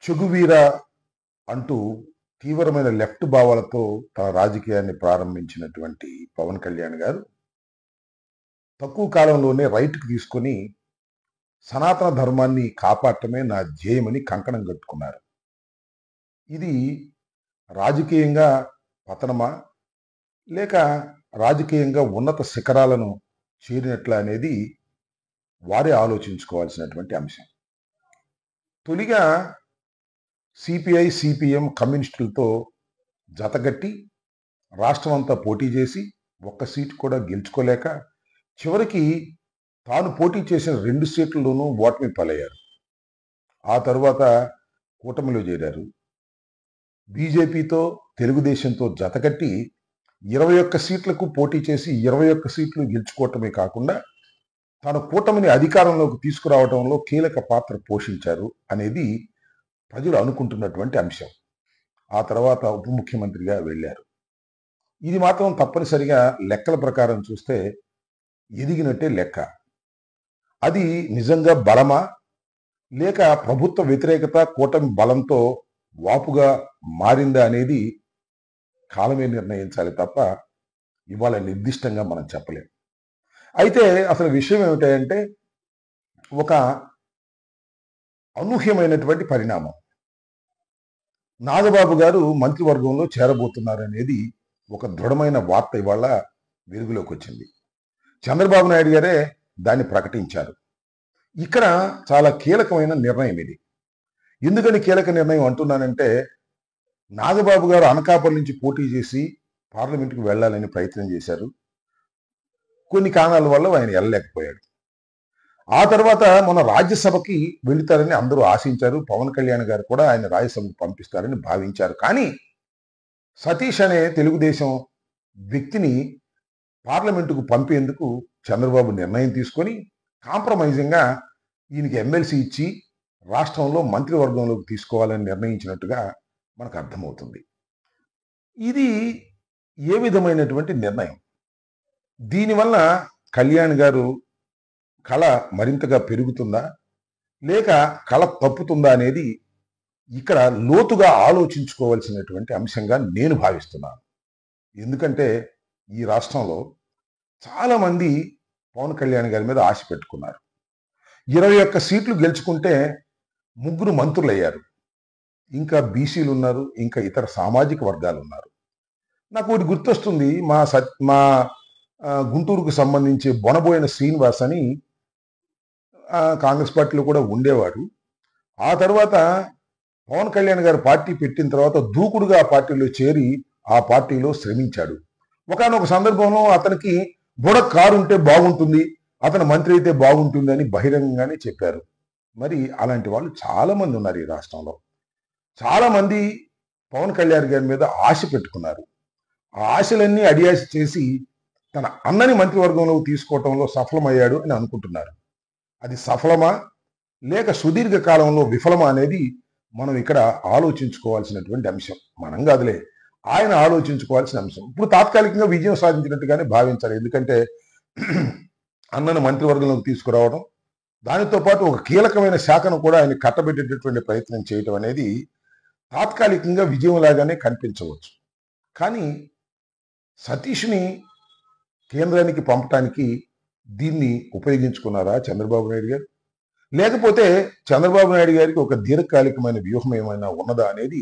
Che Guevara అంటూ తీవ్రమైన left భావాలతో తన రాజకీయాన్ని ప్రారంభించినటువంటి పవన్ కళ్యాణ్ గారు తక్కువ కాలంలోనే రైట్కి తీసుకొని సనాతన ధర్మాన్ని కాపాడటమే నా ధ్యేయమని కంకణం కట్టుకున్నారు. ఇది రాజకీయంగా పతనమా లేక రాజకీయంగా ఉన్నత శిఖరాలను చేరినట్ల అనేది వారే ఆలోచించుకోవాల్సినటువంటి అంశం. తొలిగా సిపిఐ సిపిఎం కమ్యూనిస్టులతో జతగట్టి రాష్ట్రం అంతా పోటీ చేసి ఒక్క సీటు కూడా గెలుచుకోలేక చివరికి తాను పోటీ చేసిన 2 సీట్లలోనూ ఓటమి పాలయ్యారు. ఆ తరువాత కూటమిలో చేరారు. బీజేపీతో తెలుగుదేశంతో జతకట్టి 21 సీట్లకు పోటీ చేసి 21 సీట్లు గెలుచుకోవటమే కాకుండా తన కూటమిని అధికారంలోకి తీసుకురావడంలో కీలక పాత్ర పోషించారు అనేది ప్రజలు అనుకుంటున్నటువంటి అంశం. ఆ తర్వాత ఉప ముఖ్యమంత్రిగా వెళ్ళారు. ఇది మాత్రం తప్పనిసరిగా లెక్కల ప్రకారం చూస్తే ఎదిగినట్టే లెక్క. అది నిజంగా బలమా లేక ప్రభుత్వ వ్యతిరేకత కూటమి బలంతో వాపుగా మారిందా అనేది కాలమే నిర్ణయించాలి తప్ప ఇవాళ నిర్దిష్టంగా మనం చెప్పలేం. అయితే అసలు విషయం ఏమిటంటే ఒక అనూహ్యమైనటువంటి పరిణామం. నాగబాబు గారు మంత్రివర్గంలో చేరబోతున్నారనేది ఒక దృఢమైన వార్త ఇవాళ వెలుగులోకి వచ్చింది. చంద్రబాబు నాయుడు గారే దాన్ని ప్రకటించారు. ఇక్కడ చాలా కీలకమైన నిర్ణయం ఇది. ఎందుకని కీలక నిర్ణయం అంటున్నానంటే నాగబాబు గారు అనకాపల్లి నుంచి పోటీ చేసి పార్లమెంటుకు వెళ్ళాలని ప్రయత్నం చేశారు. కొన్ని కారణాల వల్ల ఆయన వెళ్ళలేకపోయాడు. ఆ తర్వాత మన రాజ్యసభకి వెళుతారని అందరూ ఆశించారు. పవన్ కళ్యాణ్ గారు కూడా ఆయన రాజ్యసభకు పంపిస్తారని భావించారు. కానీ సతీష్ అనే తెలుగుదేశం వ్యక్తిని పార్లమెంటుకు పంపేందుకు చంద్రబాబు నిర్ణయం తీసుకొని కాంప్రమైజింగ్గా ఈయనకి ఎమ్మెల్సీ ఇచ్చి రాష్ట్రంలో మంత్రివర్గంలోకి తీసుకోవాలని నిర్ణయించినట్టుగా మనకు అర్థమవుతుంది. ఇది ఏ విధమైనటువంటి నిర్ణయం? దీనివల్ల కళ్యాణ్ గారు కళ మరింతగా పెరుగుతుందా లేక కళ తప్పుతుందా అనేది ఇక్కడ లోతుగా ఆలోచించుకోవాల్సినటువంటి అంశంగా నేను భావిస్తున్నాను. ఎందుకంటే ఈ రాష్ట్రంలో చాలామంది పవన్ కళ్యాణ్ గారి మీద ఆశ పెట్టుకున్నారు. 21 సీట్లు గెలుచుకుంటే 3 మంత్రులు అయ్యారు. ఇంకా బీసీలు ఉన్నారు, ఇంకా ఇతర సామాజిక వర్గాలు ఉన్నారు. నాకు ఒకటి గుర్తొస్తుంది. మా గుంటూరుకు సంబంధించి బొనబోయిన శ్రీనివాస్ అని కాంగ్రెస్ పార్టీలో కూడా ఉండేవాడు. ఆ తర్వాత పవన్ కళ్యాణ్ గారు పార్టీ పెట్టిన తర్వాత దూకుడుగా ఆ పార్టీలో చేరి ఆ పార్టీలో శ్రమించాడు. ఒకానొక సందర్భంలో అతనికి కారు ఉంటే బాగుంటుంది, అతను మంత్రి అయితే బాగుంటుంది అని బహిరంగంగానే చెప్పారు. మరి అలాంటి వాళ్ళు చాలా మంది ఉన్నారు ఈ రాష్ట్రంలో. చాలా మంది పవన్ కళ్యాణ్ గారి మీద ఆశ పెట్టుకున్నారు. ఆ ఆశలన్నీ అడియాశ చేసి తన అన్నని మంత్రివర్గంలోకి తీసుకోవటంలో సఫలమయ్యాడు అని అనుకుంటున్నారు. అది సఫలమా లేక సుదీర్ఘ కాలంలో విఫలమా అనేది మనం ఇక్కడ ఆలోచించుకోవాల్సినటువంటి అంశం. మనం కాదులే, ఆయన ఆలోచించుకోవాల్సిన అంశం. ఇప్పుడు తాత్కాలికంగా విజయం సాధించినట్టుగానే భావించాలి. ఎందుకంటే అన్నను మంత్రివర్గంలోకి తీసుకురావడం, దానితో పాటు ఒక కీలకమైన శాఖను కూడా ఆయన కట్టబెట్టేటటువంటి ప్రయత్నం చేయటం అనేది తాత్కాలికంగా విజయంలాగానే కనిపించవచ్చు. కానీ సతీష్ని కేంద్రానికి పంపటానికి దీన్ని ఉపయోగించుకున్నారా చంద్రబాబు నాయుడు గారు? లేకపోతే చంద్రబాబు నాయుడు గారికి ఒక దీర్ఘకాలికమైన వ్యూహం ఏమైనా ఉన్నదా అనేది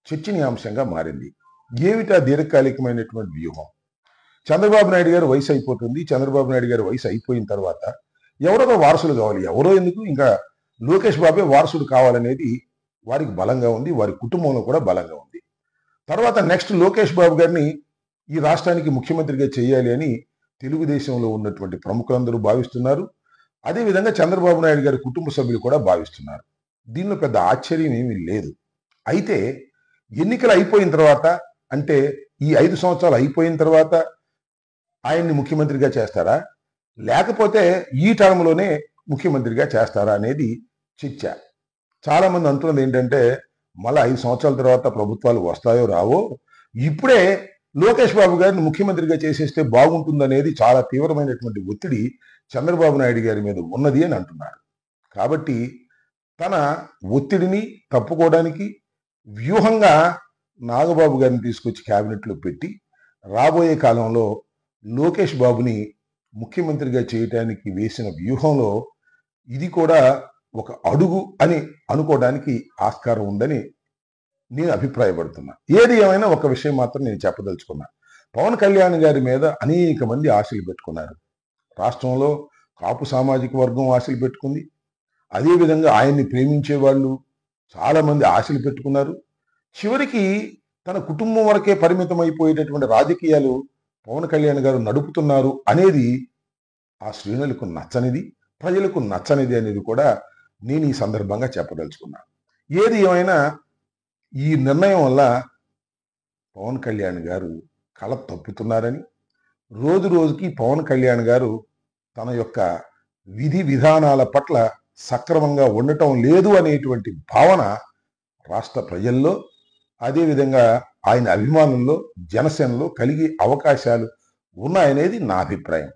చర్చనీయాంశంగా మారింది. ఏమిటా దీర్ఘకాలికమైనటువంటి వ్యూహం? చంద్రబాబు నాయుడు గారు వయసు అయిపోతుంది. చంద్రబాబు నాయుడు గారి వయసు అయిపోయిన తర్వాత ఎవరో వారసులు కావాలి. ఎవరో ఎందుకు, ఇంకా లోకేష్ బాబే వారసుడు కావాలనేది వారికి బలంగా ఉంది, వారి కుటుంబంలో కూడా బలంగా ఉంది. తర్వాత నెక్స్ట్ లోకేష్ బాబు గారిని ఈ రాష్ట్రానికి ముఖ్యమంత్రిగా చేయాలి అని తెలుగుదేశంలో ఉన్నటువంటి ప్రముఖులందరూ భావిస్తున్నారు. అదేవిధంగా చంద్రబాబు నాయుడు గారి కుటుంబ సభ్యులు కూడా భావిస్తున్నారు. దీనిలో పెద్ద ఆశ్చర్యం ఏమీ లేదు. అయితే ఎన్నికలు అయిపోయిన తర్వాత, అంటే ఈ 5 సంవత్సరాలు అయిపోయిన తర్వాత ఆయన్ని ముఖ్యమంత్రిగా చేస్తారా లేకపోతే ఈ టర్మ్లోనే ముఖ్యమంత్రిగా చేస్తారా అనేది చర్చ. చాలా మంది అంటున్నది ఏంటంటే మళ్ళీ 5 సంవత్సరాల తర్వాత ప్రభుత్వాలు వస్తాయో రావో, ఇప్పుడే లోకేష్ బాబు గారిని ముఖ్యమంత్రిగా చేసేస్తే బాగుంటుందనేది చాలా తీవ్రమైనటువంటి ఒత్తిడి చంద్రబాబు నాయుడు గారి మీద ఉన్నది అని అంటున్నారు. కాబట్టి తన ఒత్తిడిని తప్పుకోవడానికి వ్యూహంగా నాగబాబు గారిని తీసుకొచ్చి క్యాబినెట్లో పెట్టి రాబోయే కాలంలో లోకేష్ బాబుని ముఖ్యమంత్రిగా చేయటానికి వేసిన వ్యూహంలో ఇది కూడా ఒక అడుగు అని అనుకోవడానికి ఆస్కారం ఉందని నేను అభిప్రాయపడుతున్నా. ఏది ఏమైనా ఒక విషయం మాత్రం నేను చెప్పదలుచుకున్నా. పవన్ కళ్యాణ్ గారి మీద అనేక మంది ఆశలు పెట్టుకున్నారు. రాష్ట్రంలో కాపు సామాజిక వర్గం ఆశలు పెట్టుకుంది. అదేవిధంగా ఆయన్ని ప్రేమించే వాళ్ళు చాలా మంది ఆశలు పెట్టుకున్నారు. చివరికి తన కుటుంబం వరకే పరిమితం అయిపోయేటటువంటి రాజకీయాలు పవన్ కళ్యాణ్ గారు నడుపుతున్నారు అనేది ఆ శ్రేణులకు నచ్చనిది, ప్రజలకు నచ్చనిది అనేది కూడా నేను ఈ సందర్భంగా చెప్పదలుచుకున్నా. ఏది ఏమైనా ఈ నిర్ణయం వల్ల పవన్ కళ్యాణ్ గారు కళ తప్పుతున్నారని, రోజు రోజుకి పవన్ కళ్యాణ్ గారు తన యొక్క విధి విధానాల పట్ల సక్రమంగా ఉండటం లేదు అనేటువంటి భావన రాష్ట్ర ప్రజల్లో, అదేవిధంగా ఆయన అభిమానుల్లో, జనసేనలో కలిగే అవకాశాలు ఉన్నాయనేది నా అభిప్రాయం.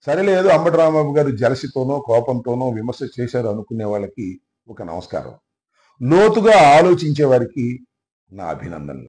సరేలేదు, అంబటి రాంబాబు గారు జలసితోనో కోపంతోనో విమర్శ చేశారు అనుకునే వాళ్ళకి ఒక నమస్కారం. లోతుగా ఆలోచించే వారికి నా అభినందనలు.